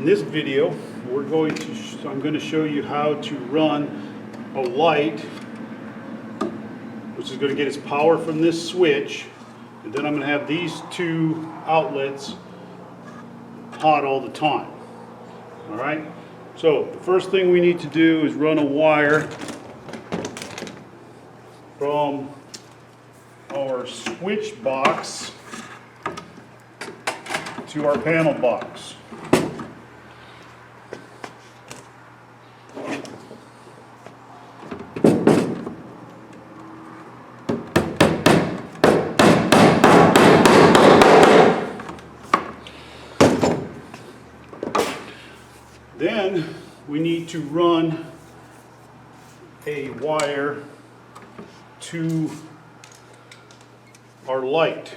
In this video, I'm going to show you how to run a light, which is going to get its power from this switch, and then I'm going to have these two outlets hot all the time. All right. So the first thing we need to do is run a wire from our switch box to our panel box. Then we need to run a wire to our light.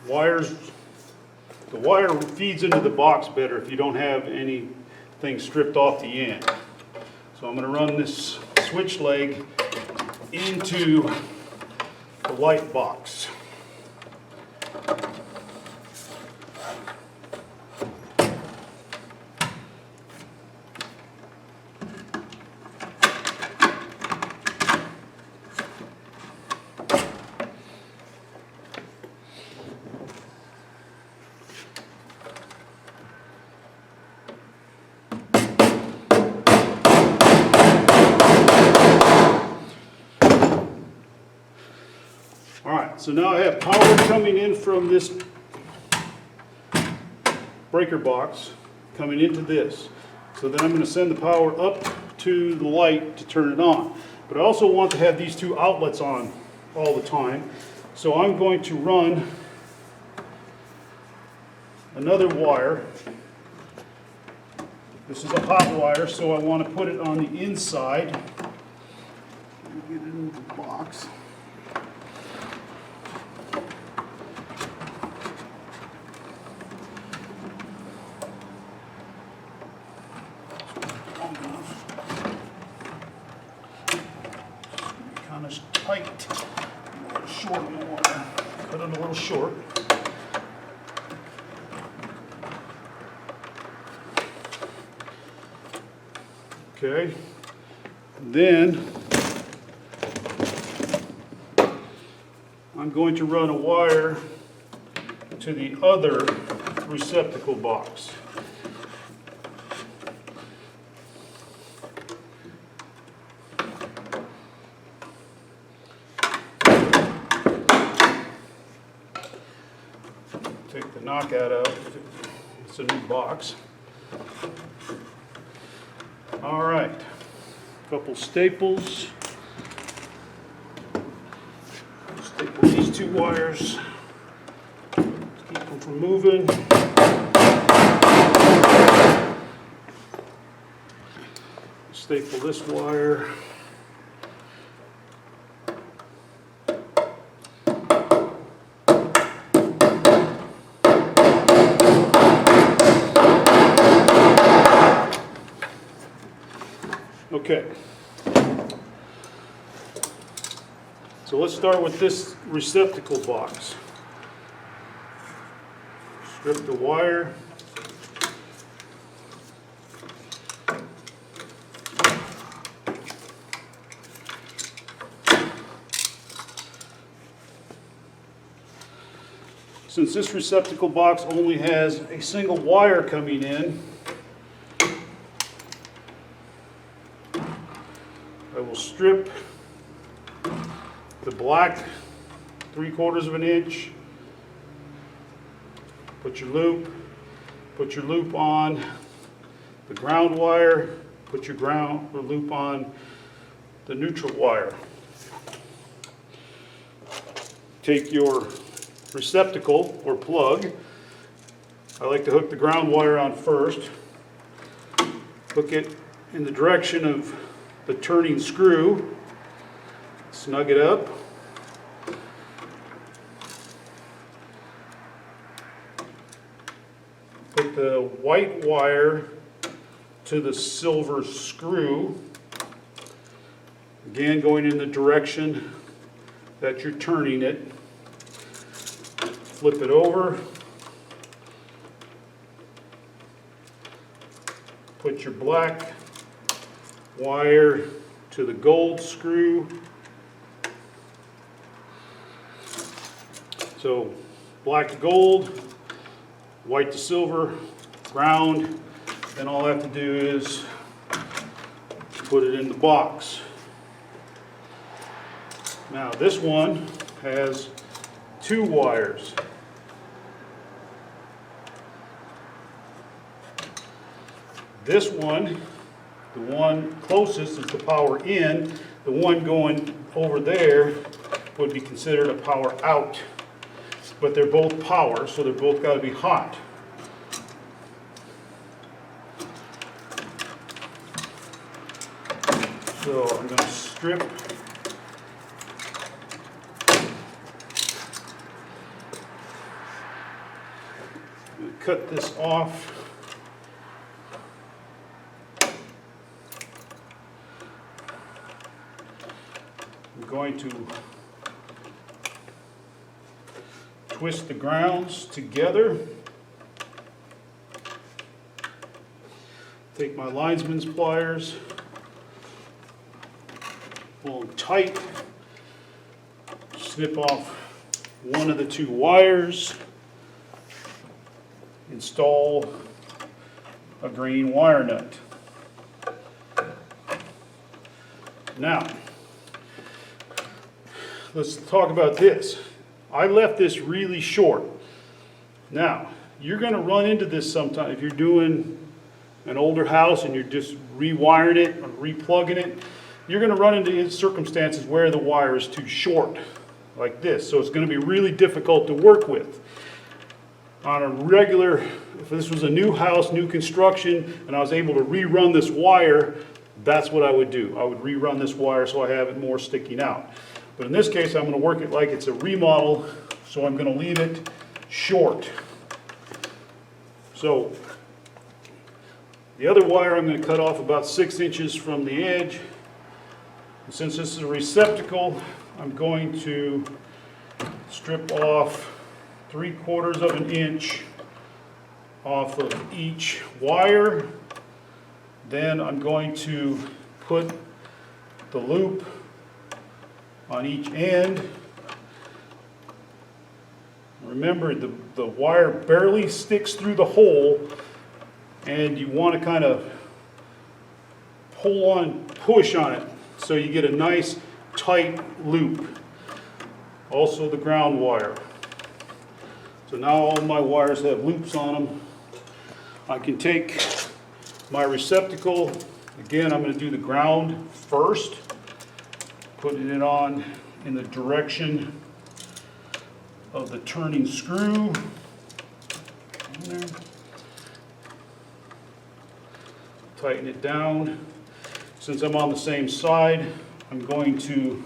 The wire feeds into the box better if you don't have anything stripped off the end. So I'm going to run this switch leg into the light box. So now I have power coming in from this breaker box coming into this. So then I'm going to send the power up to the light to turn it on. But I also want to have these two outlets on all the time. So I'm going to run another wire. This is a hot wire, so I want to put it on the inside. Let me get it into the box. Kind of tight, a little short. I want to cut it a little short. Okay, then I'm going to run a wire to the other receptacle box. Take the knockout out. It's a new box. All right, a couple staples. Staple these two wires. Keep them from moving. Staple this wire. Okay, so let's start with this receptacle box. Strip the wire. Since this receptacle box only has a single wire coming in, I will strip the black 3/4 of an inch, put your loop on the ground wire, put your loop on the neutral wire. Take your receptacle or plug. I like to hook the ground wire on first. Hook it in the direction of the turning screw, snug it up. Put the white wire to the silver screw, again going in the direction that you're turning it. Flip it over, put your black wire to the gold screw. So black to gold, white to silver, ground. Then all I have to do is put it in the box. Now this one has 2 wires. This one, the one closest, is the power in. The one going over there would be considered a power out. But they're both power, so they're both got to be hot. So I'm going to strip cut this off. I'm going to twist the grounds together. Take my linesman's pliers, pull them tight, snip off one of the 2 wires, install a green wire nut. Now, let's talk about this. I left this really short. Now, you're going to run into this sometime if you're doing an older house and you're just rewiring it or replugging it. You're going to run into circumstances where the wire is too short, like this. So it's going to be really difficult to work with. On a regular, if this was a new house, new construction, and I was able to rerun this wire, that's what I would do. I would rerun this wire so I have it more sticking out. But in this case, I'm going to work it like it's a remodel, so I'm going to leave it short. So the other wire I'm going to cut off about 6 inches from the edge. And since this is a receptacle, I'm going to strip off 3/4 of an inch off of each wire. Then I'm going to put the loop on each end. Remember, the wire barely sticks through the hole, and you want to kind of pull on, push on it so you get a nice tight loop. Also the ground wire. So now all my wires have loops on them. I can take my receptacle. Again, I'm going to do the ground first, putting it on in the direction of the turning screw. Tighten it down. Since I'm on the same side, I'm going to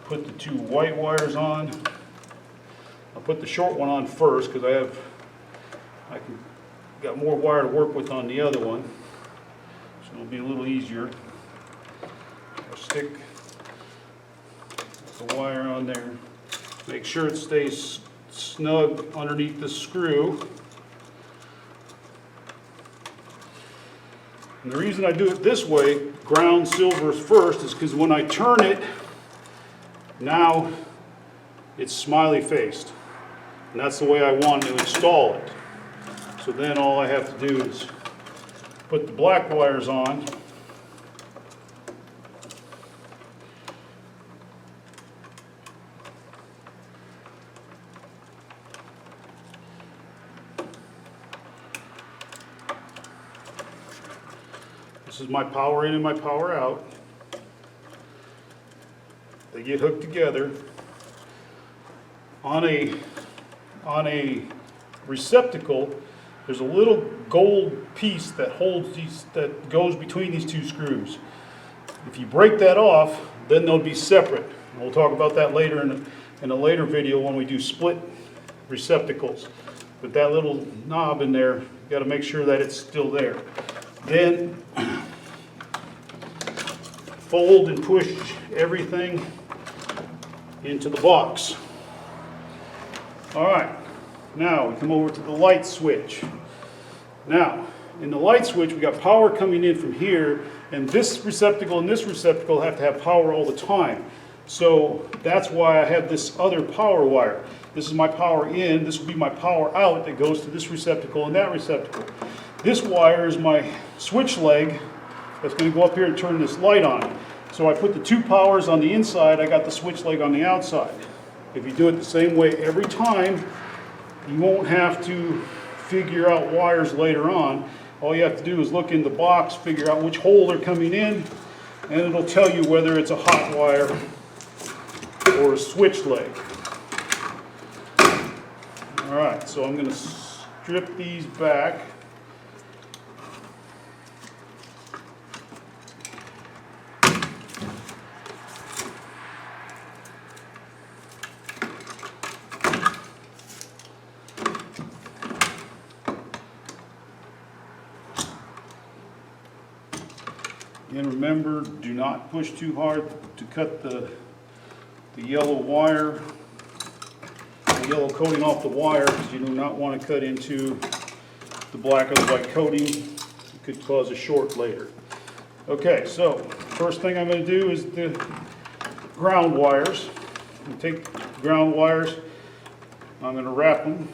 put the 2 white wires on. I'll put the short one on first because got more wire to work with on the other one, so it'll be a little easier. I'll stick the wire on there. Make sure it stays snug underneath the screw. And the reason I do it this way, ground silver first, is because when I turn it, now it's smiley faced. And that's the way I want to install it. So then all I have to do is put the black wires on. This is my power in and my power out. They get hooked together. On a receptacle, there's a little gold piece that holds these, that goes between these 2 screws. If you break that off, then they'll be separate. And we'll talk about that later in a later video when we do split receptacles. But that little knob in there, you got to make sure that it's still there. Then fold and push everything into the box. All right, now we come over to the light switch. Now, in the light switch, we got power coming in from here, and this receptacle and this receptacle have to have power all the time. So that's why I have this other power wire. This is my power in, this will be my power out that goes to this receptacle and that receptacle. This wire is my switch leg that's going to go up here and turn this light on. So I put the two powers on the inside, I got the switch leg on the outside. If you do it the same way every time, you won't have to figure out wires later on. All you have to do is look in the box, figure out which hole they're coming in, and it'll tell you whether it's a hot wire or a switch leg. Alright, so I'm going to strip these back. And remember, do not push too hard to cut the yellow wire, the yellow coating off the wire, because you do not want to cut into the black or the white coating. It could cause a short later. Okay, so first thing I'm going to do is the ground wires. I'm going to take the ground wires, I'm going to wrap them.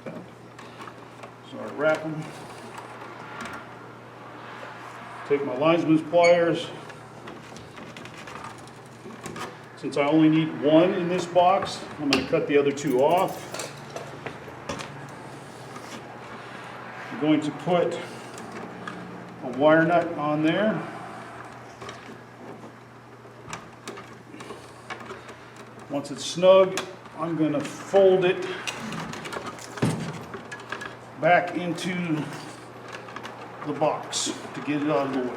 So I wrap them. Take my linesman's pliers. Since I only need one in this box, I'm going to cut the other two off. I'm going to put a wire nut on there. Once it's snug, I'm going to fold it back into the box to get it out of the way.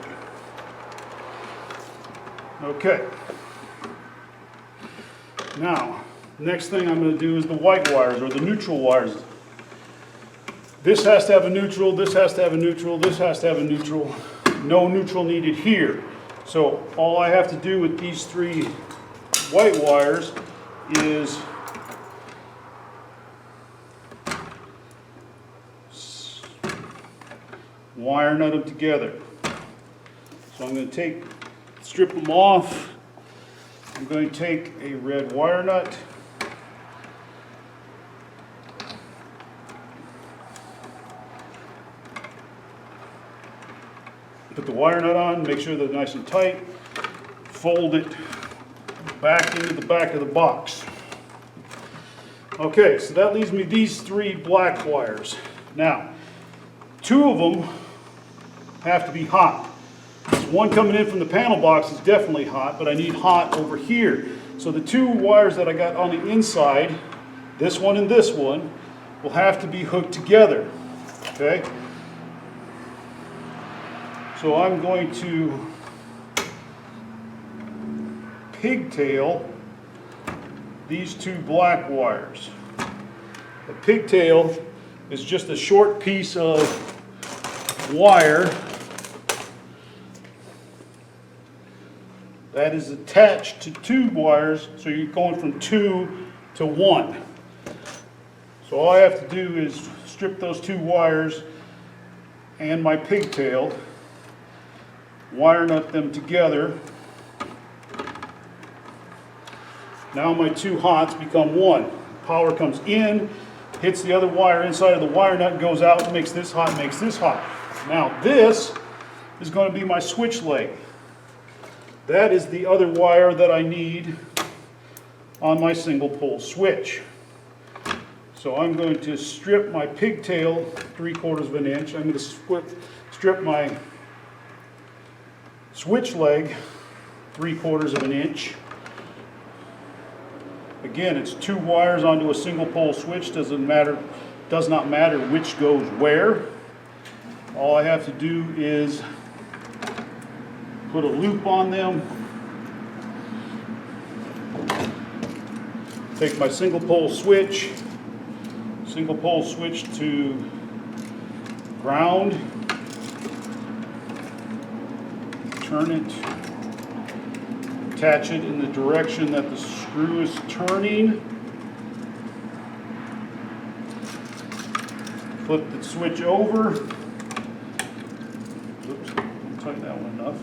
Okay. Now, next thing I'm going to do is the white wires, or the neutral wires. This has to have a neutral, this has to have a neutral, this has to have a neutral. No neutral needed here. So all I have to do with these three white wires is wire nut them together. So I'm going to strip them off. I'm going to take a red wire nut. Put the wire nut on, make sure they're nice and tight. Fold it back into the back of the box. Okay, so that leaves me these three black wires. Now, two of them have to be hot. This one coming in from the panel box is definitely hot, but I need hot over here. So the two wires that I got on the inside, this one and this one, will have to be hooked together. Okay? So I'm going to pigtail these two black wires. A pigtail is just a short piece of wire that is attached to two wires, so you're going from 2 to 1. So all I have to do is strip those two wires and my pigtail, wire nut them together. Now my two hots become one. Power comes in, hits the other wire inside of the wire nut, goes out, makes this hot, makes this hot. Now this is going to be my switch leg. That is the other wire that I need on my single pole switch. So I'm going to strip my pigtail 3/4 of an inch. I'm going to strip my switch leg 3/4 of an inch. Again, it's two wires onto a single pole switch. Does not matter which goes where. All I have to do is put a loop on them. Take my single pole switch to ground, turn it, attach it in the direction that the screw is turning. Flip the switch over. Oops, didn't tighten that one enough.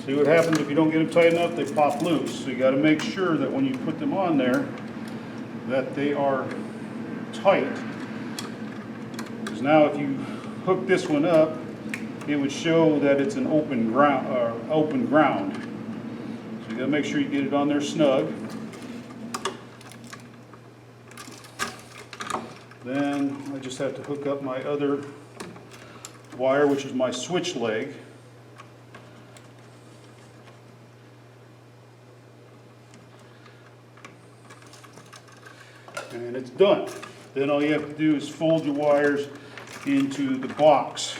See what happens if you don't get them tight enough? They pop loose. So you got to make sure that when you put them on there, that they are tight. Because now if you hook this one up, it would show that it's an open ground. So you got to make sure you get it on there snug. Then I just have to hook up my other wire, which is my switch leg. And it's done. Then all you have to do is fold your wires into the box.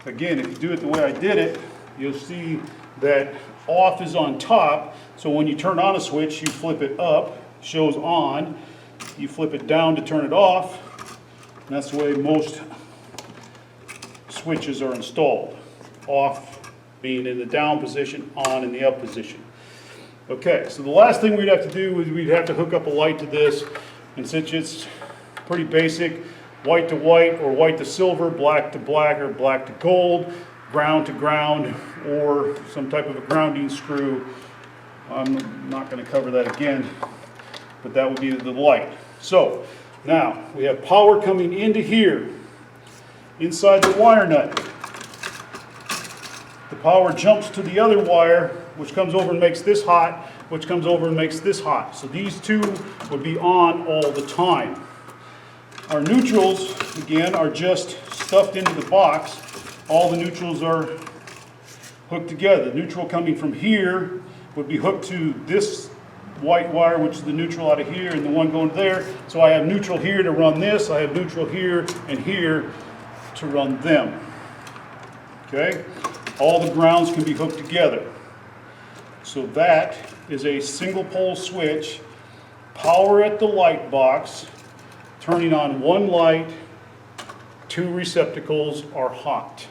Again, if you do it the way I did it, you'll see that off is on top. So when you turn on a switch, you flip it up, shows on. You flip it down to turn it off. And that's the way most switches are installed. Off being in the down position, on in the up position. Okay, so the last thing we'd have to do is we'd have to hook up a light to this. And since it's pretty basic, white to white or white to silver, black to black or black to gold, ground to ground, or some type of a grounding screw. I'm not going to cover that again, but that would be the light. So now we have power coming into here, inside the wire nut. The power jumps to the other wire, which comes over and makes this hot, which comes over and makes this hot. So these two would be on all the time. Our neutrals, again, are just stuffed into the box. All the neutrals are hooked together. The neutral coming from here would be hooked to this white wire, which is the neutral out of here, and the one going there. So I have neutral here to run this. I have neutral here and here to run them. Okay? All the grounds can be hooked together. So that is a single pole switch, power at the light box, turning on one light, two receptacles are hot.